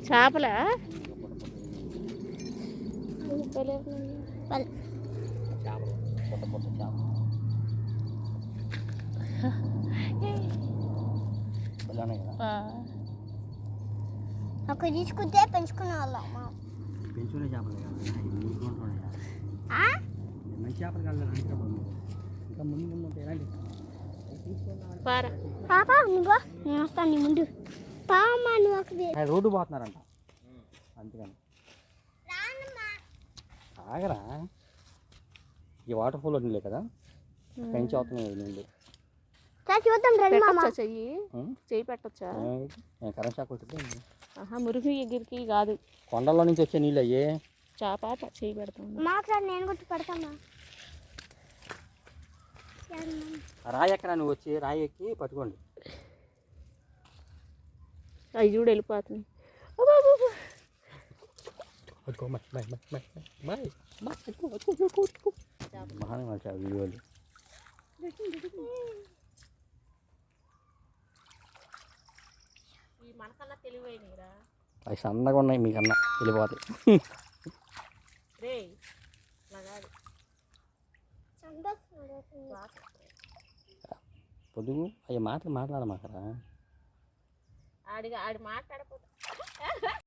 చేపలా ఒక తీసుకుంటే పెంచుకునే వాళ్ళం పెంచుకునే చేపలు మంచి చేపలు కాదు ఇంకా ముందు ముందు ఉంటాయి ఎలాంటి పాప నువ్వు నేను వస్తాను నీ ముందు పామా నువ్వు ఒక రోడ్డు పోతున్నారంట అందుకని ఆగరా ఈ వాటర్ ఫాల్ నీళ్ళే కదా పెంచి అవుతున్నాయి నీళ్ళు చూద్దాం రండి మామ చెయ్యి పెట్టచ్చా కరెంట్ షాక్ కొట్టితే మురుగు ఎగిరికి కాదు కొండల్లో నుంచి వచ్చే నీళ్ళు అయ్యే చేప చెయ్యి పెడతాను మాట్లాడి నేను కూడా పెడతామా రాయి ఎక్కడా నువ్వు వచ్చి రాయి ఎక్కి పట్టుకోండి అవి చూడు వెళ్ళిపోతుంది వీడియోలు మనకన్నా తెలివైనరా అవి సన్నగా ఉన్నాయి మీకన్నా వెళ్ళిపోతాయి రే పొద్దుగు అవి మాటలు మాట్లాడమాకరా ఆడి మాట్లాడపోతా